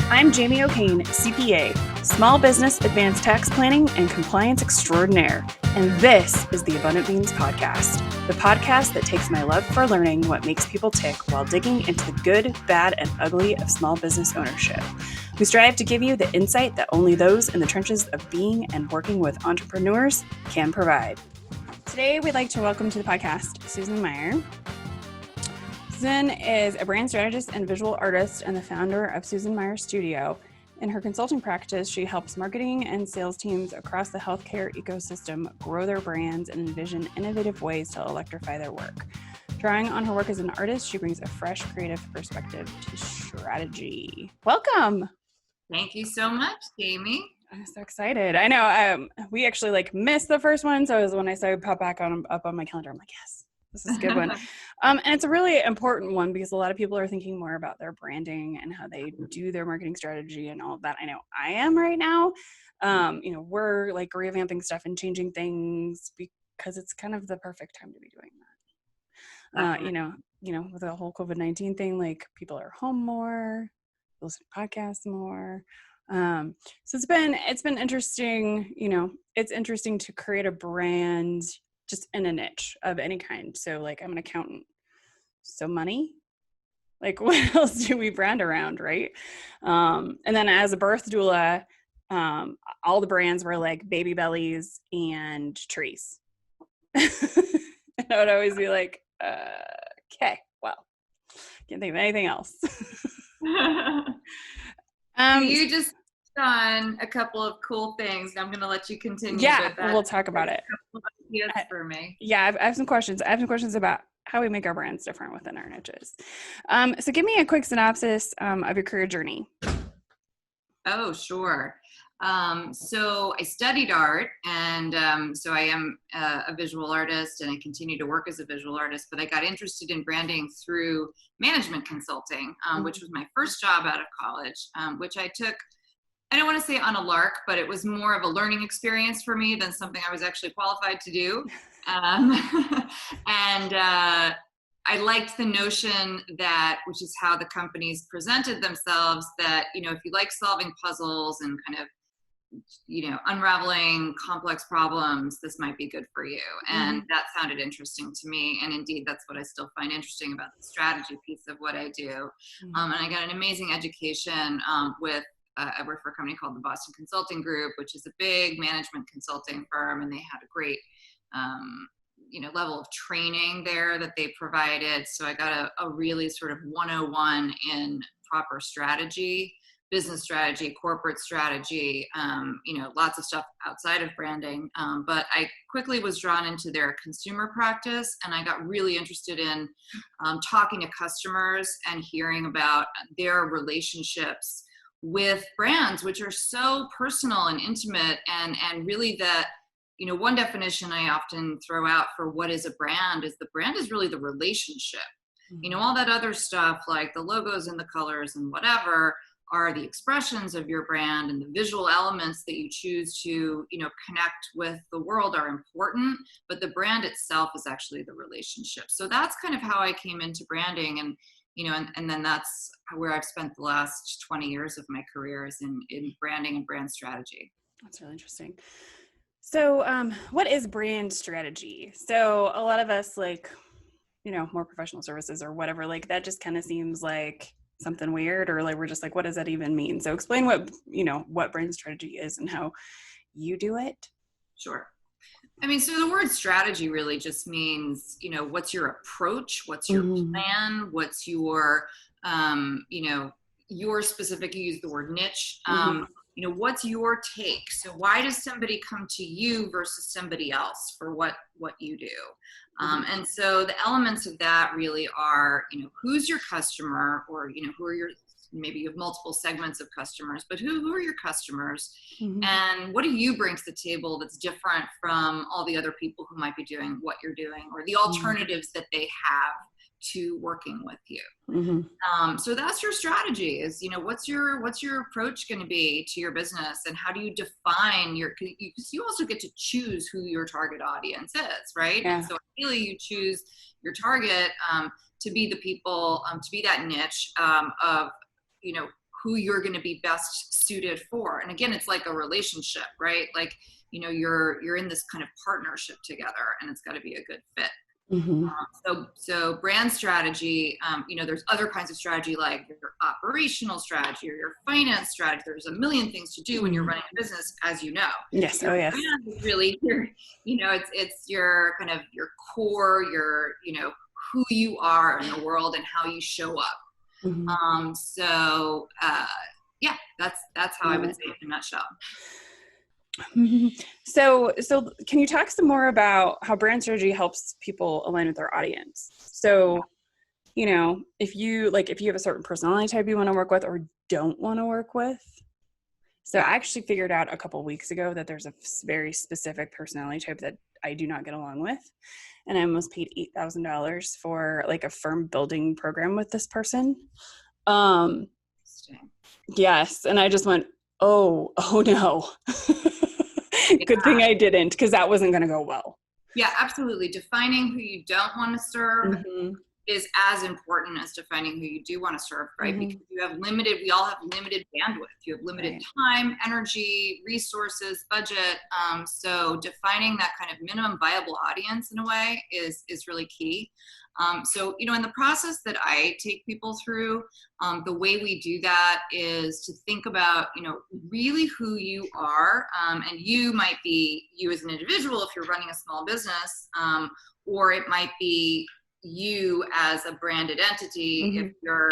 I'm Jamie O'Kane, CPA, Small Business Advanced Tax Planning and Compliance Extraordinaire, and this is the Abundant Beans Podcast, the podcast that takes my love for learning what makes people tick while digging into the good, bad, and ugly of small business ownership. We strive to give you the insight that only those in the trenches of being and working with entrepreneurs can provide. Today, we'd like to welcome to the podcast Susan Meier. Susan is a brand strategist and visual artist and the founder of Susan Meier Studio. In her consulting practice, she helps marketing and sales teams across the healthcare ecosystem grow their brands and envision innovative ways to electrify their work. Drawing on her work as an artist, she brings a fresh creative perspective to strategy. Welcome. Thank you so much, Jamie. I'm so excited. I know we actually missed the first one. So it was when I saw it pop back up on my calendar, I'm like, yes. This is a good one. And it's a really important one because a lot of people are thinking more about their branding and how they do their marketing strategy and all of that. I know I am right now. We're revamping stuff and changing things because it's kind of the perfect time to be doing that. With the whole COVID-19 thing, people are home more, listen to podcasts more. So it's been interesting. It's interesting to create a brand just in a niche of any kind. So I'm an accountant. So money, what else do we brand around, right? And then as a birth doula, all the brands were baby bellies and trees. And I would always be like, okay, well, can't think of anything else. You just done a couple of cool things. I'm going to let you continue. Yeah, with that. We'll talk about it. Yes, for me. Yeah, I have some questions. I have some questions about how we make our brands different within our niches. So give me a quick synopsis of your career journey. Oh, sure. So I studied art, and so I am a visual artist, and I continue to work as a visual artist, but I got interested in branding through management consulting, which was my first job out of college, which I took, I don't want to say on a lark, but it was more of a learning experience for me than something I was actually qualified to do. I liked the notion that, which is how the companies presented themselves, that, if you like solving puzzles and kind of, unraveling complex problems, this might be good for you. And that sounded interesting to me. And indeed, that's what I still find interesting about the strategy piece of what I do. And I got an amazing education I worked for a company called the Boston Consulting Group, which is a big management consulting firm. And they had a great, level of training there that they provided. So I got a really sort of 101 in proper strategy, business strategy, corporate strategy, lots of stuff outside of branding. But I quickly was drawn into their consumer practice, and I got really interested in talking to customers and hearing about their relationships with brands, which are so personal and intimate, and really that, one definition I often throw out for what is a brand is the brand is really the relationship. All that other stuff like the logos and the colors and whatever are the expressions of your brand, and the visual elements that you choose to, connect with the world are important, but the brand itself is actually the relationship. So that's kind of how I came into branding, and and then that's where I've spent the last 20 years of my career is in branding and brand strategy. That's really interesting. So what is brand strategy? So a lot of us more professional services or whatever, that just kind of seems like something weird, or we're just what does that even mean? So explain what brand strategy is and how you do it. Sure. So the word strategy really just means, what's your approach? What's your plan? What's your, your specific, you use the word niche. What's your take? So why does somebody come to you versus somebody else for what you do? And so the elements of that really are, who's your customer, or, who are your, maybe you have multiple segments of customers, but who are your customers, and what do you bring to the table that's different from all the other people who might be doing what you're doing, or the alternatives that they have to working with you. So that's your strategy is, what's your approach going to be to your business, and how do you define because you also get to choose who your target audience is, right? Yeah. And so ideally you choose your target to be the people, to be that niche of, who you're going to be best suited for. And again, it's like a relationship, right? Like, you're in this kind of partnership together, and it's got to be a good fit. Mm-hmm. So brand strategy, there's other kinds of strategy, like your operational strategy or your finance strategy. There's a million things to do when you're running a business, as you know. Yes. Your Oh, yes. brand is really it's your kind of your core, your, who you are in the world and how you show up. Mm-hmm. That's how I would say it in a nutshell. Mm-hmm. So can you talk some more about how brand strategy helps people align with their audience? So, if you have a certain personality type you want to work with or don't want to work with. So I actually figured out a couple of weeks ago that there's a very specific personality type that I do not get along with. And I almost paid $8,000 for like a firm building program with this person. Yes. And I just went, oh no. Good thing I didn't, because that wasn't going to go well. Yeah, absolutely. Defining who you don't want to serve Mm-hmm. is as important as defining who you do want to serve, right? Mm-hmm. Because we all have limited bandwidth. You have limited time, energy, resources, budget. So defining that kind of minimum viable audience in a way is really key. In the process that I take people through, the way we do that is to think about, really who you are. And you might be you as an individual if you're running a small business, or it might be you as a branded entity. Mm-hmm. If you're,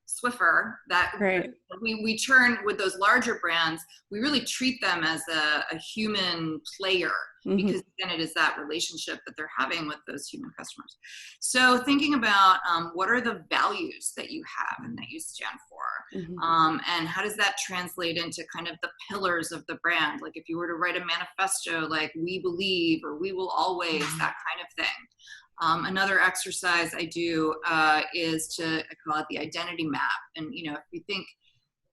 Swiffer, that right. we turn with those larger brands, we really treat them as a human player, mm-hmm. because then it is that relationship that they're having with those human customers. So thinking about what are the values that you have and that you stand for, mm-hmm. And how does that translate into kind of the pillars of the brand? Like if you were to write a manifesto, like we believe or we will always, that kind of thing. Another exercise I do is I call it the identity map. And, if you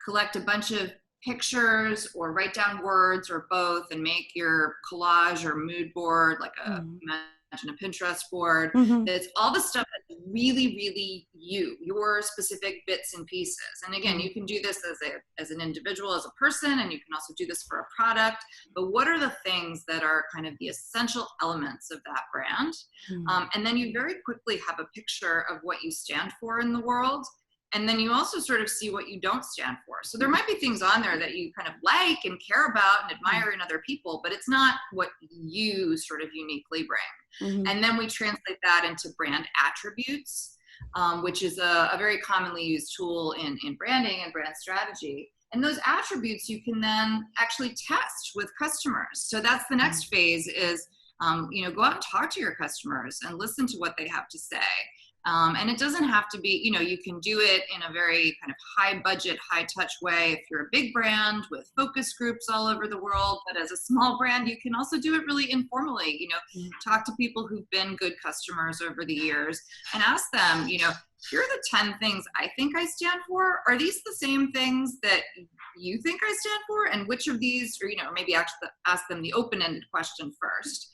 collect a bunch of pictures or write down words or both and make your collage or mood board, like imagine a Pinterest board, mm-hmm. that's all the stuff that's really, really your specific bits and pieces. And again, you can do this as an individual, as a person, and you can also do this for a product. But what are the things that are kind of the essential elements of that brand? And then you very quickly have a picture of what you stand for in the world. And then you also sort of see what you don't stand for. So there might be things on there that you kind of like and care about and admire in other people, but it's not what you sort of uniquely bring. Mm-hmm. And then we translate that into brand attributes, which is a very commonly used tool in branding and brand strategy. And those attributes you can then actually test with customers. So that's the next phase is, go out and talk to your customers and listen to what they have to say. And it doesn't have to be, you can do it in a very kind of high budget, high touch way if you're a big brand with focus groups all over the world. But as a small brand, you can also do it really informally, talk to people who've been good customers over the years and ask them, here are the 10 things I think I stand for. Are these the same things that you think I stand for? And which of these, or, maybe actually ask them the open-ended question first.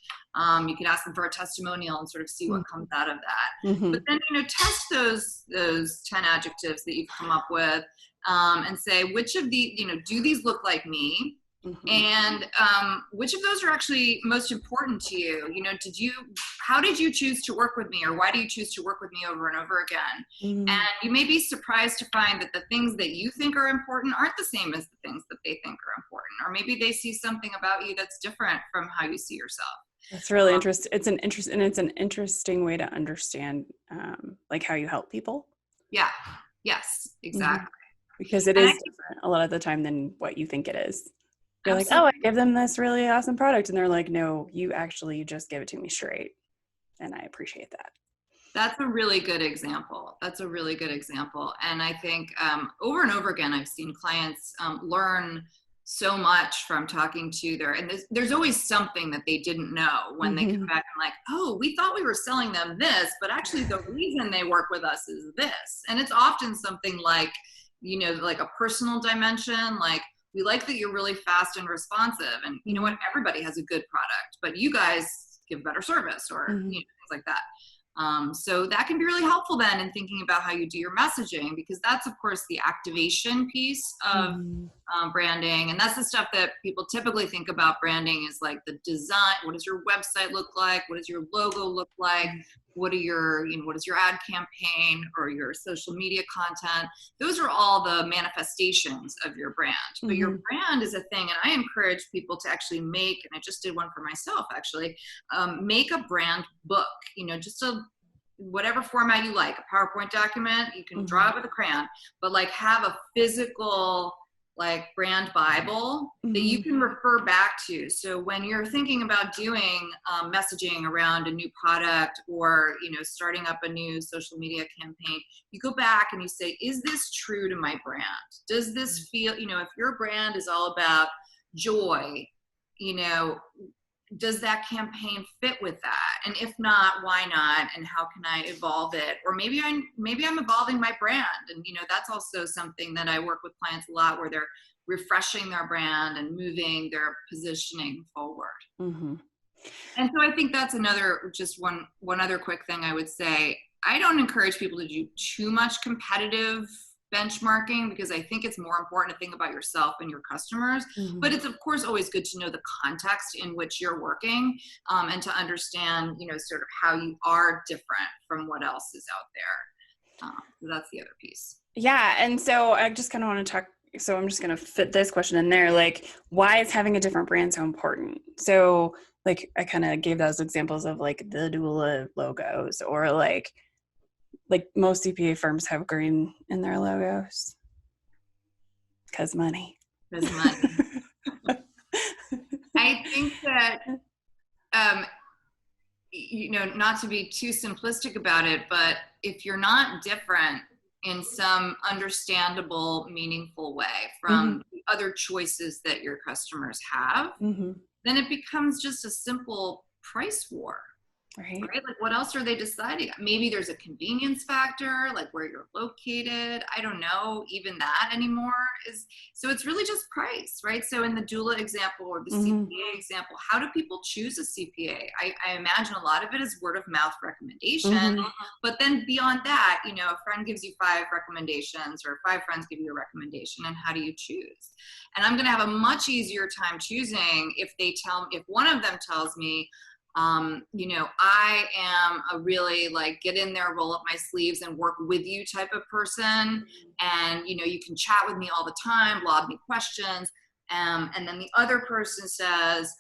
You can ask them for a testimonial and sort of see what comes out of that. Mm-hmm. But then, test those 10 adjectives that you've come up with, and say, which of the, do these look like me? Mm-hmm. And which of those are actually most important to you? How did you choose to work with me, or why do you choose to work with me over and over again? Mm-hmm. And you may be surprised to find that the things that you think are important aren't the same as the things that they think are important, or maybe they see something about you that's different from how you see yourself. That's really interesting. It's an interesting way to understand, like how you help people. Yeah. Yes, exactly. Mm-hmm. Because it is different a lot of the time than what you think it is. You're Absolutely. Like, oh, I give them this really awesome product. And they're like, no, you just give it to me straight. And I appreciate that. That's a really good example. And I think over and over again, I've seen clients learn so much from talking to and there's always something that they didn't know when they come back and like, oh, we thought we were selling them this, but actually the reason they work with us is this. And it's often something like, like a personal dimension, like, we like that you're really fast and responsive, and you know what, everybody has a good product, but you guys give better service, or things like that. So that can be really helpful then in thinking about how you do your messaging, because that's of course the activation piece of branding. And that's the stuff that people typically think about branding is like the design. What does your website look like? What does your logo look like? What is your ad campaign or your social media content? Those are all the manifestations of your brand. But your brand is a thing. And I encourage people to actually make, and I just did one for myself actually, make a brand book, just whatever format you like, a PowerPoint document, you can draw it with a crayon, but like have a physical like brand Bible that you can refer back to. So when you're thinking about doing messaging around a new product or, starting up a new social media campaign, you go back and you say, is this true to my brand? Does this feel, if your brand is all about joy, does that campaign fit with that? And if not, why not? And how can I evolve it? Or maybe I'm evolving my brand. And, that's also something that I work with clients a lot, where they're refreshing their brand and moving their positioning forward. And so I think that's one other quick thing I would say. I don't encourage people to do too much competitive benchmarking, because I think it's more important to think about yourself and your customers. But it's of course always good to know the context in which you're working, and to understand, sort of how you are different from what else is out there. So that's the other piece. Yeah. And so I just kind of want to talk, so I'm just going to fit this question in there. Like, why is having a different brand so important? So like, I kind of gave those examples of like the dual logos, or like most CPA firms have green in their logos. Because money. I think that, not to be too simplistic about it, but if you're not different in some understandable, meaningful way from the other choices that your customers have, then it becomes just a simple price war. Right? Like, what else are they deciding? Maybe there's a convenience factor, like where you're located. I don't know, even that anymore so it's really just price, right? So in the doula example or the CPA example, how do people choose a CPA? I imagine a lot of it is word of mouth recommendation, but then beyond that, a friend gives you 5 recommendations, or 5 friends give you a recommendation, and how do you choose? And I'm going to have a much easier time choosing if one of them tells me, I am a really like get in there, roll up my sleeves and work with you type of person. And, you can chat with me all the time, lob me questions. And then the other person says,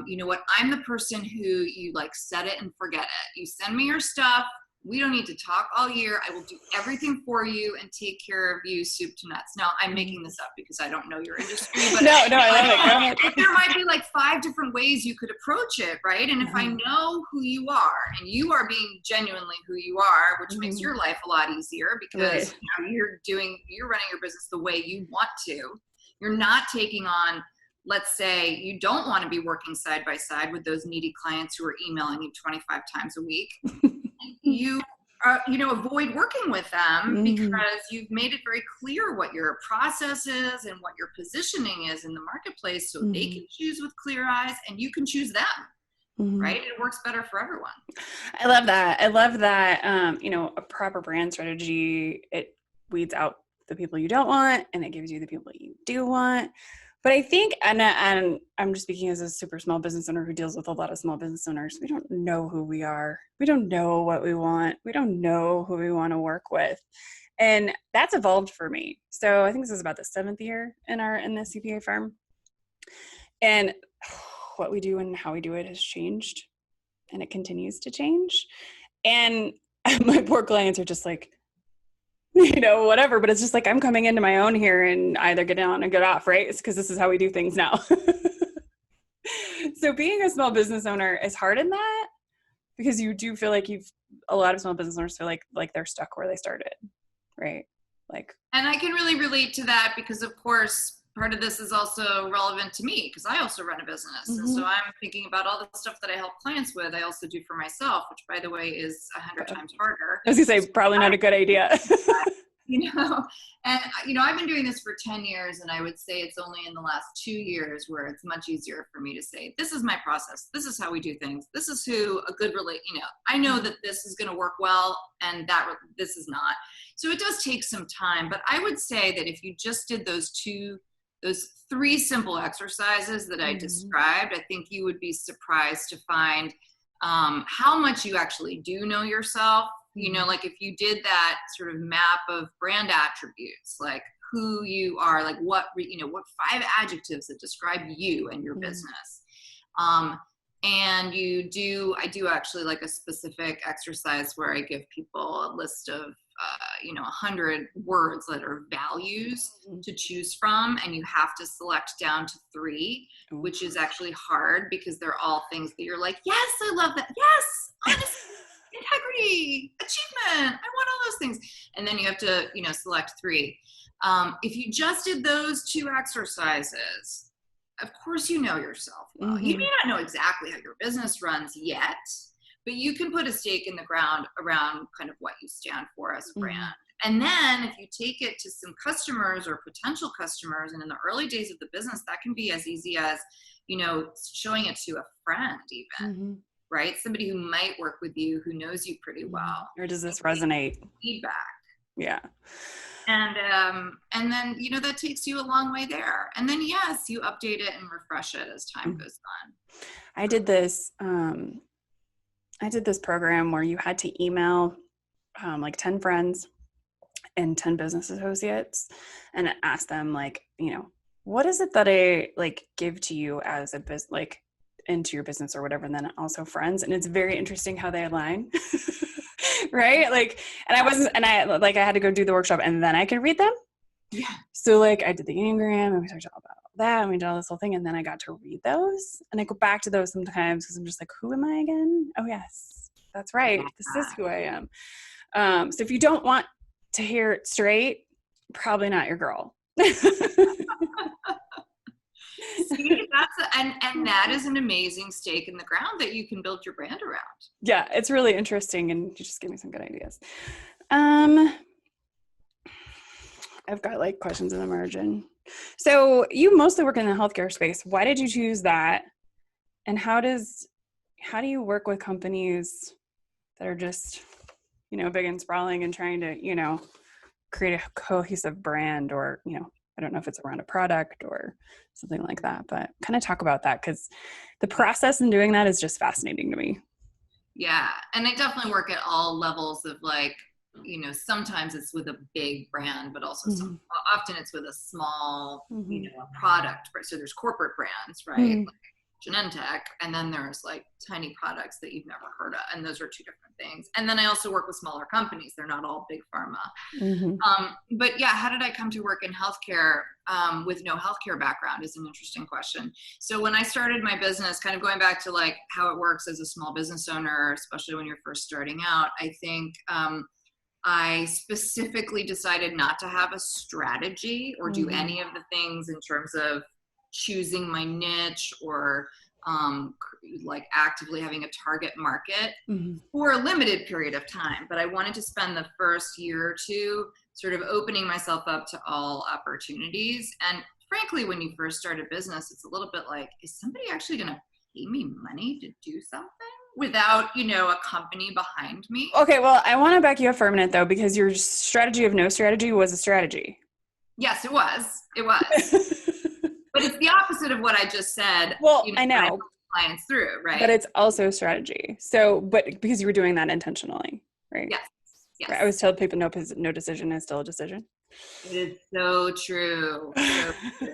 you know what, I'm the person who you like set it and forget it. You send me your stuff. We don't need to talk all year. I will do everything for you and take care of you soup to nuts. Now, I'm making this up because I don't know your industry, but no, I love it. There might be like 5 different ways you could approach it, right? And if I know who you are and you are being genuinely who you are, which makes your life a lot easier, because you're running your business the way you want to. You're not taking on, let's say you don't want to be working side by side with those needy clients who are emailing you 25 times a week. You avoid working with them because you've made it very clear what your process is and what your positioning is in the marketplace, so they can choose with clear eyes and you can choose them. Right? It works better for everyone. I love that. A proper brand strategy, it weeds out the people you don't want and it gives you the people you do want. But I think, and I'm just speaking as a super small business owner who deals with a lot of small business owners, we don't know who we are. We don't know what we want. We don't know who we want to work with. And that's evolved for me. So I think this is about the 7th year in the CPA firm. And what we do and how we do it has changed. And it continues to change. And my poor clients are just like, whatever, but it's just like, I'm coming into my own here and either get on or get off, right? It's because this is how we do things now. So being a small business owner is hard in that, because you do feel like a lot of small business owners feel like they're stuck where they started, right? And I can really relate to that because of course, part of this is also relevant to me because I also run a business. And so I'm thinking about all the stuff that I help clients with, I also do for myself, which by the way is 100 times harder. I was gonna say, probably not a good idea. And, I've been doing this for 10 years, and I would say it's only in the last 2 years where it's much easier for me to say, this is my process. This is how we do things. This is who a good I know that this is going to work well, and that this is not. So it does take some time, but I would say that if you just did those 3 simple exercises that I described, I think you would be surprised to find how much you actually do know yourself. Like if you did that sort of map of brand attributes, like who you are, like what 5 adjectives that describe you and your business. And I do actually like a specific exercise where I give people a list of 100 words that are values to choose from, and you have to select down to 3, which is actually hard because they're all things that you're like, yes, I love that. Yes, honesty, integrity, achievement. I want all those things. And then you have to, select 3. If you just did those 2 exercises, of course, you know yourself well. You may not know exactly how your business runs yet, but you can put a stake in the ground around kind of what you stand for as a brand. And then if you take it to some customers or potential customers, and in the early days of the business, that can be as easy as, showing it to a friend even, right? Somebody who might work with you, who knows you pretty well. Or does this resonate? Feedback. Yeah. And then, that takes you a long way there. And then, yes, you update it and refresh it as time goes on. I did this program where you had to email like 10 friends and 10 business associates and ask them like, what is it that I like give to you as a business, like into your business or whatever. And then also friends. And it's very interesting how they align. Right. Like, and I had to go do the workshop and then I could read them. Yeah. So like I did the Enneagram and we talked all about that and we did all this whole thing. And then I got to read those and I go back to those sometimes because I'm just like, who am I again? Oh yes, that's right. This is who I am. So if you don't want to hear it straight, probably not your girl. See, and that is an amazing stake in the ground that you can build your brand around. Yeah, it's really interesting, and you just gave me some good ideas. I've got like questions in the margin. So you mostly work in the healthcare space. Why did you choose that? And how do you work with companies that are just, big and sprawling and trying to, create a cohesive brand or, I don't know if it's around a product or something like that, but kind of talk about that because the process in doing that is just fascinating to me. Yeah. And I definitely work at all levels of like, sometimes it's with a big brand, but also often it's with a small, product. So there's corporate brands, right? Like Genentech, and then there's like tiny products that you've never heard of. And those are 2 different things. And then I also work with smaller companies. They're not all big pharma. But yeah, how did I come to work in healthcare with no healthcare background is an interesting question. So when I started my business, kind of going back to like how it works as a small business owner, especially when you're first starting out, I think I specifically decided not to have a strategy or do any of the things in terms of choosing my niche or like actively having a target market for a limited period of time. But I wanted to spend the first year or 2 sort of opening myself up to all opportunities. And frankly, when you first start a business, it's a little bit like, is somebody actually going to pay me money to do something without, a company behind me? Okay, well, I want to back you up for a minute though, because your strategy of no strategy was a strategy. Yes, it was. It was. But it's the opposite of what I just said. Well, I know. Clients through, right? But it's also strategy. So, but because you were doing that intentionally, right? Yes. Yes. Right. I always tell people no decision is still a decision. It is so true. So true.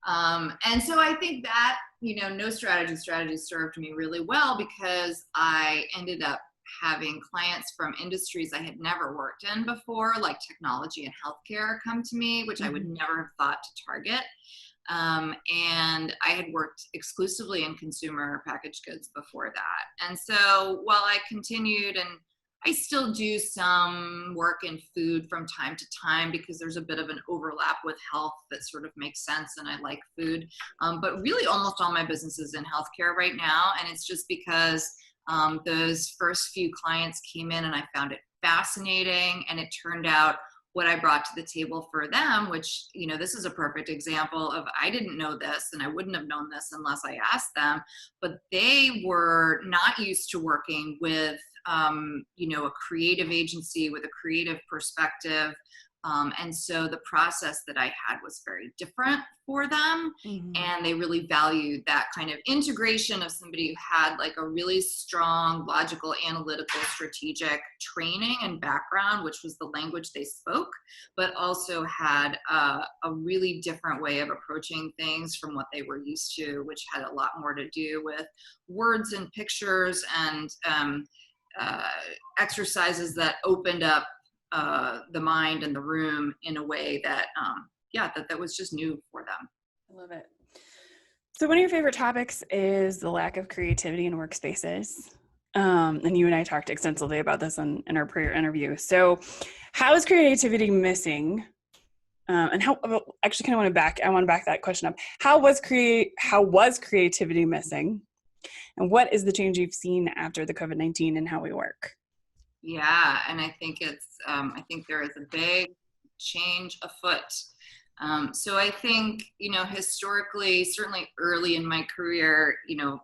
And so I think that, no strategy served me really well because I ended up having clients from industries I had never worked in before, like technology and healthcare come to me, which I would never have thought to target. And I had worked exclusively in consumer packaged goods before that. And so while I continued, and I still do some work in food from time to time because there's a bit of an overlap with health that sort of makes sense, and I like food. But really almost all my business is in healthcare right now. And it's just because those first few clients came in and I found it fascinating, and it turned out what I brought to the table for them, which, this is a perfect example of, I didn't know this and I wouldn't have known this unless I asked them, but they were not used to working with, a creative agency with a creative perspective. And so the process that I had was very different for them. Mm-hmm. And they really valued that kind of integration of somebody who had like a really strong, logical, analytical, strategic training and background, which was the language they spoke, but also had a really different way of approaching things from what they were used to, which had a lot more to do with words and pictures and exercises that opened up the mind and the room in a way that, that was just new for them. I love it. So one of your favorite topics is the lack of creativity in workspaces. And you and I talked extensively about this in our prior interview. So how is creativity missing? And how, actually I want to back that question up. How was creativity missing? And what is the change you've seen after the COVID-19 and how we work? Yeah, and I think I think there is a big change afoot. So I think, historically, certainly early in my career,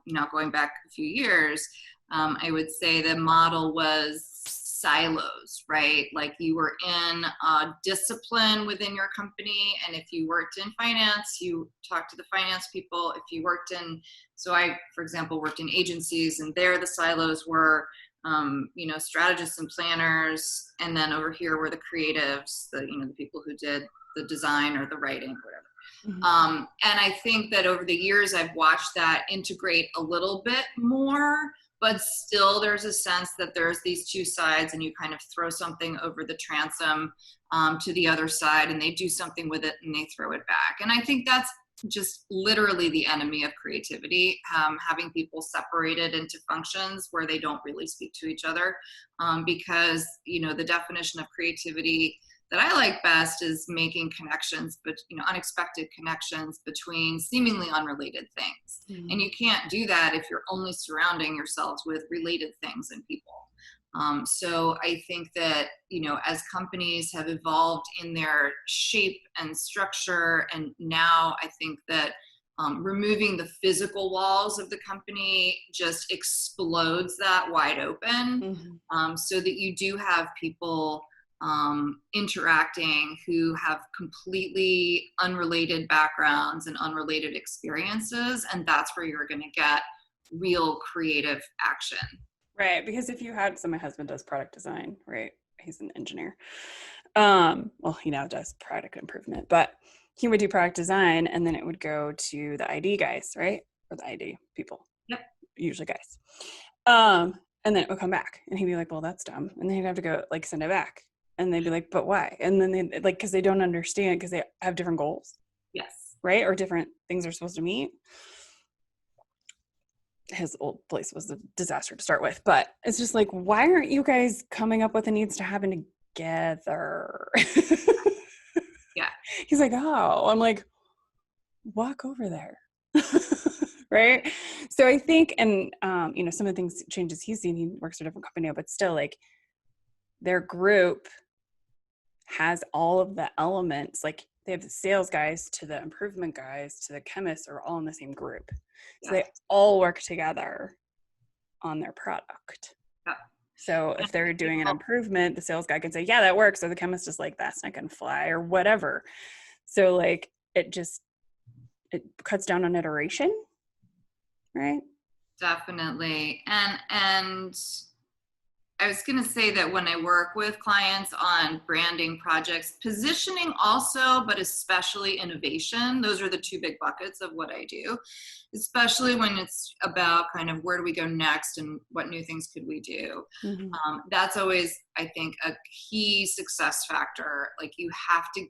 not going back a few years, I would say the model was silos, right? Like you were in a discipline within your company. And if you worked in finance, you talked to the finance people. If you worked so I, for example, worked in agencies, and there the silos were, strategists and planners. And then over here were the creatives, the people who did the design or the writing or whatever. Mm-hmm. And I think that over the years, I've watched that integrate a little bit more, but still there's a sense that there's these two sides, and you kind of throw something over the transom to the other side, and they do something with it and they throw it back. And I think that's just literally the enemy of creativity, having people separated into functions where they don't really speak to each other, because the definition of creativity that I like best is making connections, but unexpected connections between seemingly unrelated things. Mm-hmm. And you can't do that if you're only surrounding yourselves with related things and people. So I think that, as companies have evolved in their shape and structure, and now I think that removing the physical walls of the company just explodes that wide open, mm-hmm. So that you do have people interacting who have completely unrelated backgrounds and unrelated experiences. And that's where you're going to get real creative action. Right. Because if you had, so my husband does product design, right? He's an engineer. He now does product improvement, but he would do product design and then it would go to the ID guys, right? Or the ID people. Yep. Usually guys. And then it would come back and he'd be like, well, that's dumb. And then he'd have to go send it back. And they'd be like, but why? And then they because they don't understand, because they have different goals. Yes. Right. Or different things they're supposed to meet. His old place was a disaster to start with, but it's just like, why aren't you guys coming up with the needs to happen together? Yeah. He's like, oh, I'm like, walk over there. Right. So I think, and, some of the changes he's seen, he works for a different company now, but still their group has all of the elements, they have the sales guys to the improvement guys to the chemists are all in the same group. So they all work together on their product. Yeah. So if they're doing an improvement, the sales guy can say, yeah, that works. Or the chemist is like, that's not going to fly or whatever. So it cuts down on iteration. Right. Definitely. And I was going to say that when I work with clients on branding projects, positioning also, but especially innovation, those are the two big buckets of what I do, especially when it's about kind of where do we go next and what new things could we do. Mm-hmm. That's always, I think, a key success factor. You have to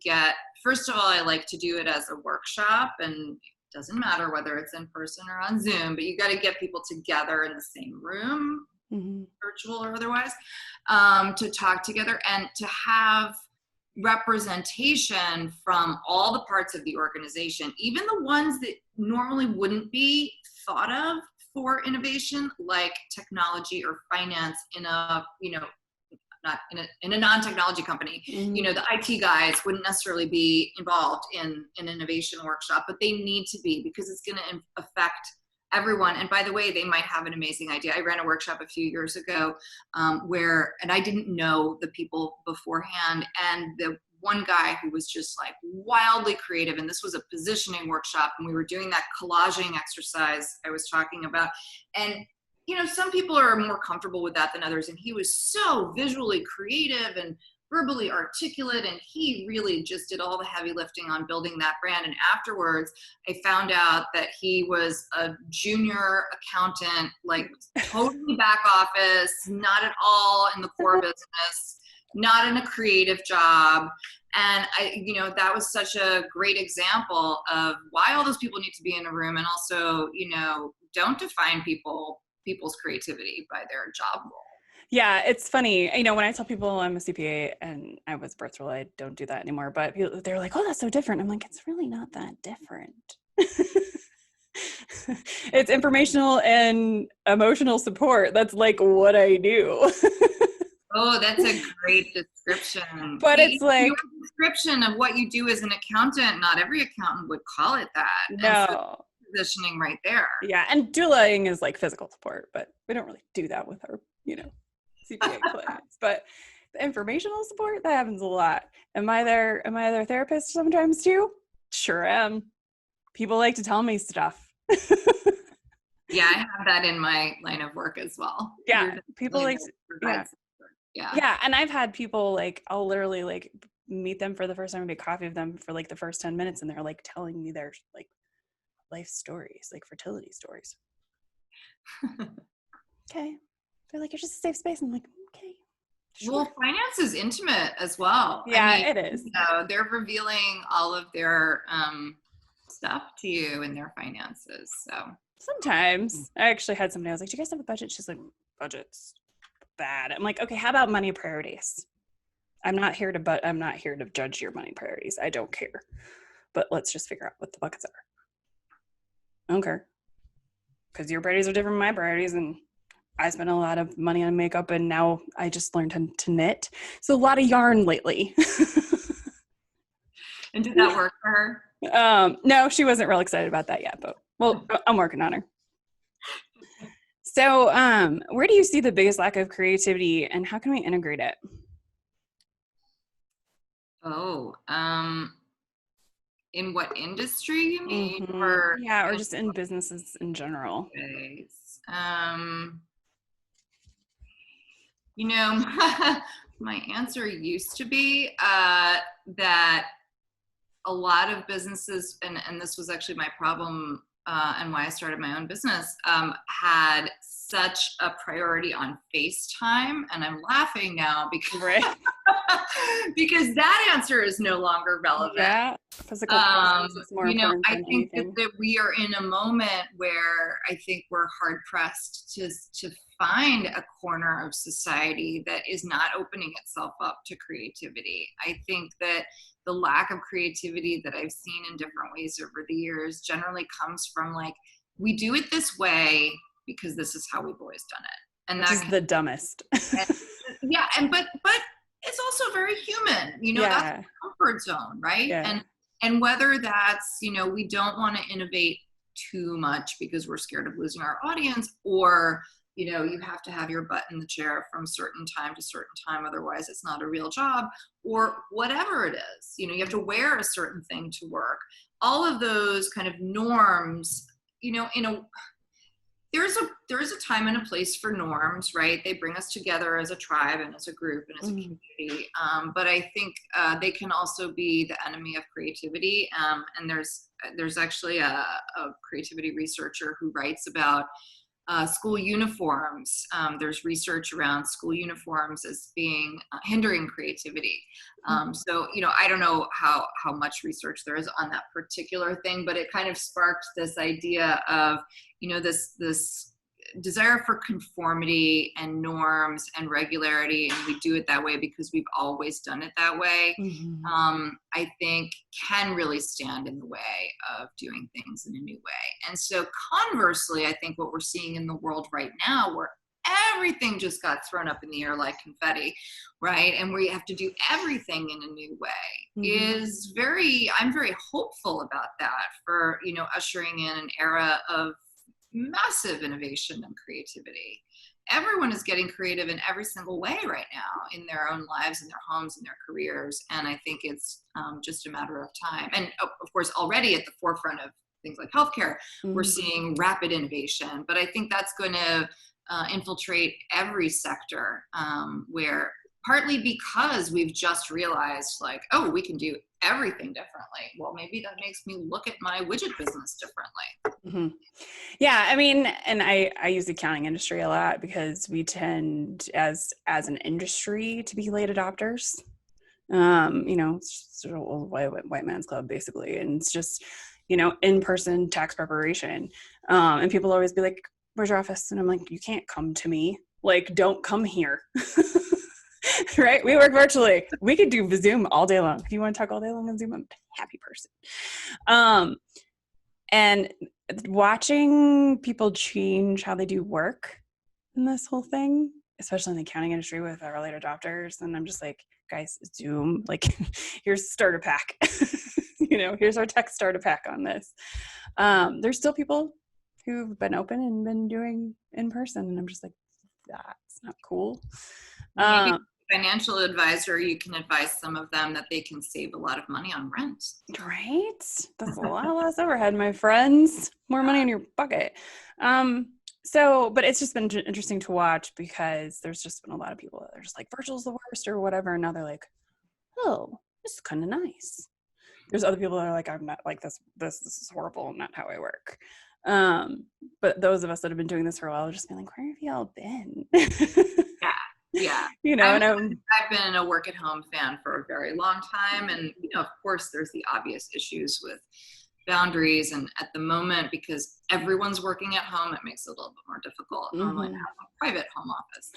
first of all, I like to do it as a workshop, and it doesn't matter whether it's in person or on Zoom, but you got to get people together in the same room. Mm-hmm. Virtual or otherwise, to talk together and to have representation from all the parts of the organization, even the ones that normally wouldn't be thought of for innovation, like technology or finance in a not in a non-technology company, Mm-hmm. the IT guys wouldn't necessarily be involved in an innovation workshop, but they need to be, because it's going to affect everyone. And by the way, they might have an amazing idea. I ran a workshop a few years ago and I didn't know the people beforehand. And the one guy who was just like wildly creative, and this was a positioning workshop, and we were doing that collaging exercise I was talking about. And some people are more comfortable with that than others. And he was so visually creative and verbally articulate, and he really just did all the heavy lifting on building that brand. And afterwards, I found out that he was a junior accountant, like totally back office, not at all in the core business, not in a creative job. And that was such a great example of why all those people need to be in a room. And also, don't define people's creativity by their job role. Yeah, it's funny. When I tell people I'm a CPA and I was birth rule, I don't do that anymore. But they're like, "Oh, that's so different." I'm like, "It's really not that different." It's informational and emotional support. That's like what I do. Oh, that's a great description. But it's like your description of what you do as an accountant, not every accountant would call it that. No. And so positioning right there. Yeah, and doulaing is like physical support, but we don't really do that with our, CPA clients. But the informational support, that happens a lot. Am I their therapist sometimes too? Sure am. People like to tell me stuff. Yeah, I have that in my line of work as well. Yeah, people like Yeah, and I've had people like, I'll literally like meet them for the first time and make coffee with them for like the first 10 minutes, and they're like telling me their like life stories, like fertility stories. Okay. They're like, "You're just a safe space." I'm like, okay. Sure. Well, finance is intimate as well. Yeah, it is. They're revealing all of their stuff to you in their finances. So sometimes I actually had somebody, I was like, "Do you guys have a budget?" She's like, "Budget's bad." I'm like, "Okay, how about money priorities? I'm not here to judge your money priorities. I don't care. But let's just figure out what the buckets are." Okay. Because your priorities are different from my priorities, and I spent a lot of money on makeup, and now I just learned to knit. So a lot of yarn lately. And did that work for her? No, she wasn't real excited about that yet, but well, I'm working on her. So where do you see the biggest lack of creativity, and how can we integrate it? In what industry you mean? Mm-hmm. Or just in businesses in general. My answer used to be that a lot of businesses, and this was actually my problem and why I started my own business, had such a priority on FaceTime. And I'm laughing now because, because that answer is no longer relevant. Yeah, physical presence is more important I than think anything. that we are in a moment where I think we're hard pressed to find a corner of society that is not opening itself up to creativity. I think that the lack of creativity that I've seen in different ways over the years generally comes from like, we do it this way because this is how we've always done it. And that's the dumbest. but it's also very human, that's a comfort zone, right? Yeah. And whether that's, we don't want to innovate too much because we're scared of losing our audience, or you have to have your butt in the chair from certain time to certain time, otherwise it's not a real job, or whatever it is, you have to wear a certain thing to work. All of those kind of norms, there's a time and a place for norms, right? They bring us together as a tribe and as a group and as a community. But I think they can also be the enemy of creativity. And there's actually a creativity researcher who writes about school uniforms. There's research around school uniforms as being hindering creativity. So, I don't know how much research there is on that particular thing, but it kind of sparked this idea of, this desire for conformity and norms and regularity, and we do it that way because we've always done it that way. I think can really stand in the way of doing things in a new way. And so conversely, I think what we're seeing in the world right now, where everything just got thrown up in the air like confetti, right? And where you have to do everything in a new way is I'm very hopeful about that for, ushering in an era of massive innovation and creativity. Everyone is getting creative in every single way right now in their own lives, in their homes, in their careers. And I think it's just a matter of time. And of course, already at the forefront of things like healthcare, we're seeing rapid innovation. But I think that's going to infiltrate every sector where partly because we've just realized like, oh, we can do everything differently. Well, maybe that makes me look at my widget business differently. Yeah, I mean, and I use the accounting industry a lot because we tend as an industry to be late adopters. It's sort of old white man's club basically. And it's just, in-person tax preparation. And people always be like, where's your office? And I'm like, you can't come to me. Like, don't come here. Right? We work virtually. We could do Zoom all day long. If you want to talk all day long on Zoom, I'm a happy person. And watching people change how they do work in this whole thing, especially in the accounting industry with our late adopters. And I'm just like, guys, Zoom, like, here's starter pack. Here's our tech starter pack on this. There's still people who've been open and been doing in person. And I'm just like, that's not cool. Maybe financial advisor, you can advise some of them that they can save a lot of money on rent. Right? That's a lot less overhead, my friends. More money in your bucket. But it's just been interesting to watch because there's just been a lot of people that are just like, virtual's the worst or whatever. And now they're like, oh, this is kind of nice. There's other people that are like, I'm not like this is horrible, not how I work. But those of us that have been doing this for a while, just been like, where have y'all been? Yeah. I've been a work at home fan for a very long time. And, of course, there's the obvious issues with boundaries. And at the moment, because everyone's working at home, it makes it a little bit more difficult when I have a private home office.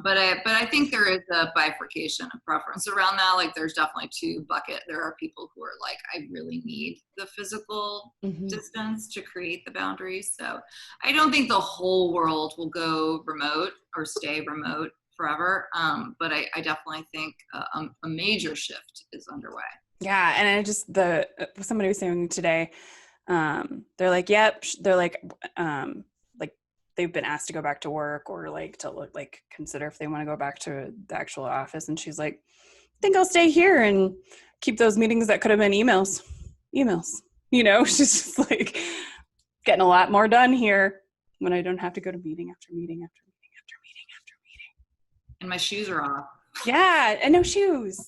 But I think there is a bifurcation of preference around that. Like, there's definitely two buckets. There are people who are like, I really need the physical distance to create the boundaries. So I don't think the whole world will go remote or stay remote forever. But I definitely think a major shift is underway. Yeah. And I just, somebody was saying today, they're like, yep. They're like they've been asked to go back to work or like to look, like consider if they want to go back to the actual office. And she's like, I think I'll stay here and keep those meetings that could have been emails. She's just like getting a lot more done here when I don't have to go to meeting after meeting after meeting after meeting after meeting. And my shoes are off. Yeah. And no shoes.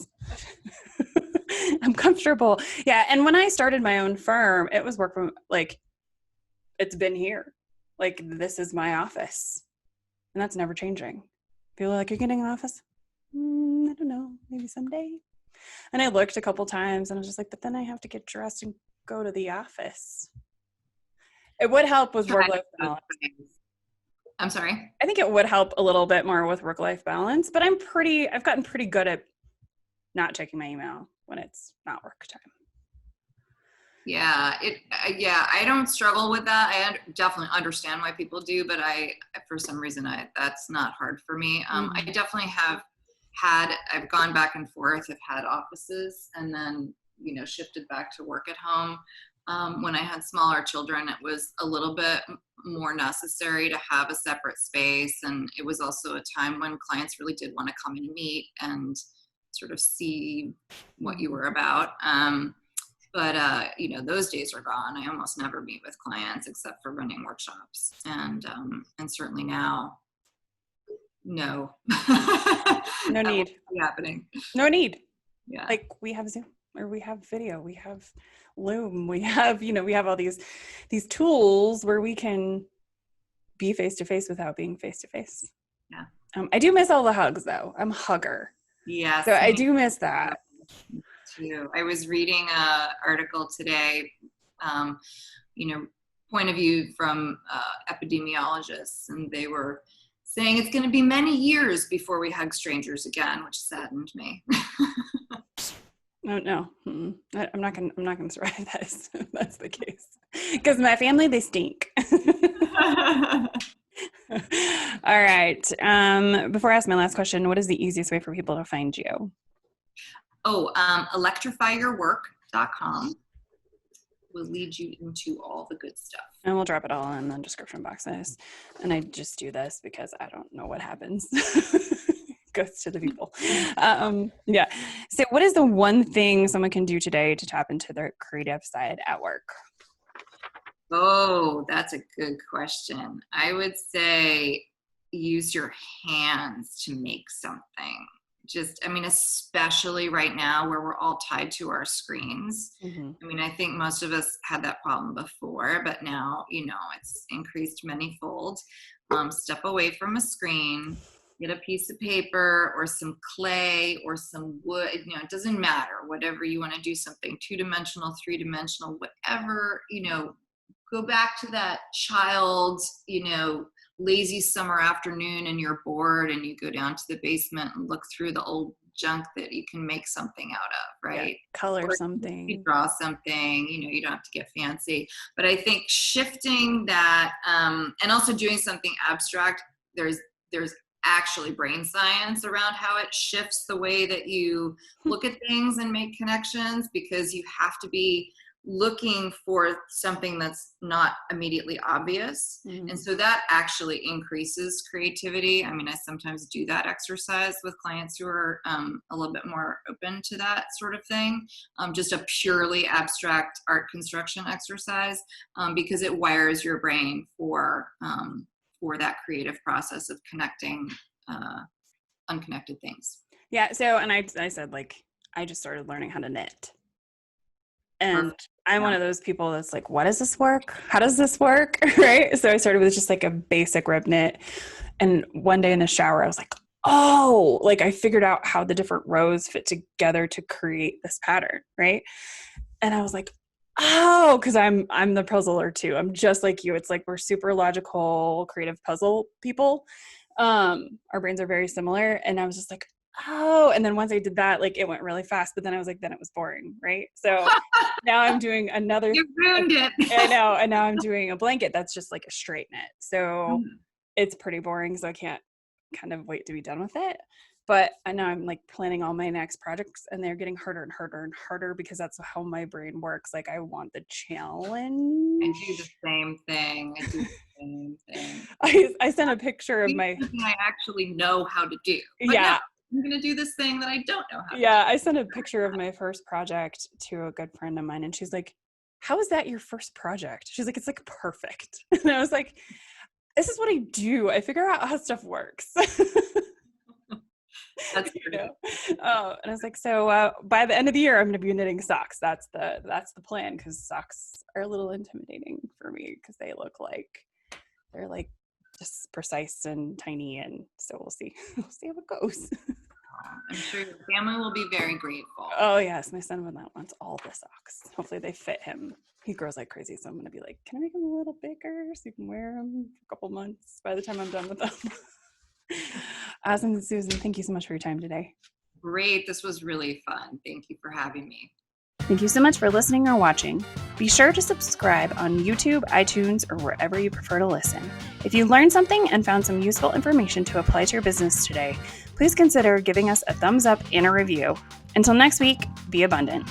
I'm comfortable. Yeah. And when I started my own firm, it was work from like, it's been here. Like, this is my office. And that's never changing. People are like, you're getting an office? I don't know. Maybe someday. And I looked a couple times and I was just like, but then I have to get dressed and go to the office. It would help with work-life balance. I'm sorry? I think it would help a little bit more with work-life balance, but I've gotten pretty good at not checking my email when it's not work time. Yeah, I don't struggle with that. I definitely understand why people do, but for some reason, that's not hard for me. I definitely I've gone back and forth. I've had offices and then, shifted back to work at home. When I had smaller children, it was a little bit more necessary to have a separate space. And it was also a time when clients really did want to come and meet and sort of see what you were about. But those days are gone. I almost never meet with clients except for running workshops. And certainly now, no. No need. Happening. No need. Yeah. Like, we have Zoom or we have video, we have Loom, we have all these tools where we can be face-to-face without being face-to-face. Yeah. I do miss all the hugs though. I'm a hugger. Yes. So I do miss that. Too. I was reading an article today, point of view from epidemiologists, and they were saying it's going to be many years before we hug strangers again, which saddened me. No. I'm not going to survive that if that's the case. Because my family, they stink. All right. Before I ask my last question, what is the easiest way for people to find you? Electrifyyourwork.com will lead you into all the good stuff. And we'll drop it all in the description boxes. And I just do this because I don't know what happens. Goes to the people. Yeah. So what is the one thing someone can do today to tap into their creative side at work? Oh, that's a good question. I would say use your hands to make something. Especially right now where we're all tied to our screens. Mm-hmm. I think most of us had that problem before, but now, it's increased manyfold. Step away from a screen, get a piece of paper or some clay or some wood, it doesn't matter, whatever you want to do, something 2-dimensional, 3-dimensional, whatever, go back to that child, lazy summer afternoon and you're bored and you go down to the basement and look through the old junk that you can make something out of, right? Yeah, color or something. You draw something, you don't have to get fancy. But I think shifting that and also doing something abstract, there's actually brain science around how it shifts the way that you look at things and make connections, because you have to be looking for something that's not immediately obvious. Mm-hmm. And so that actually increases creativity. I sometimes do that exercise with clients who are a little bit more open to that sort of thing. Just a purely abstract art construction exercise, because it wires your brain for that creative process of connecting unconnected things. Yeah. So, and I said, I just started learning how to knit. And I'm one of those people that's like, what does this work? How does this work? Right. So I started with just a basic rib knit. And one day in the shower, I was like, oh, I figured out how the different rows fit together to create this pattern. Right. And I was like, oh, because I'm the puzzler too. I'm just like you. It's we're super logical, creative puzzle people. Our brains are very similar. And I was just like, oh, and then once I did that, it went really fast, but then I was like, then it was boring. Right. So now I'm doing another, you ruined it. I know. And now I'm doing a blanket that's just a straight knit. So it's pretty boring. So I can't kind of wait to be done with it. But I know I'm planning all my next projects, and they're getting harder and harder and harder because that's how my brain works. I want the challenge. I do the same thing. I sent a picture of my. I actually know how to do. Yeah. I'm going to do this thing that I don't know how to do. Yeah, I sent a picture of my first project to a good friend of mine, and she's like, how is that your first project? She's like, it's perfect. And I was like, this is what I do. I figure out how stuff works. That's and I was like, so by the end of the year, I'm going to be knitting socks. That's the plan, because socks are a little intimidating for me because they look they're just precise and tiny, and so we'll see. We'll see how it goes. I'm sure your family will be very grateful. Oh yes, my son wants all the socks. Hopefully they fit him. He grows like crazy, so I'm gonna be like, can I make them a little bigger so you can wear them for a couple months by the time I'm done with them? Awesome, Susan. Thank you so much for your time today. Great. This was really fun. Thank you for having me. Thank you so much for listening or watching. Be sure to subscribe on YouTube, iTunes, or wherever you prefer to listen. If you learned something and found some useful information to apply to your business today, please consider giving us a thumbs up and a review. Until next week, be abundant.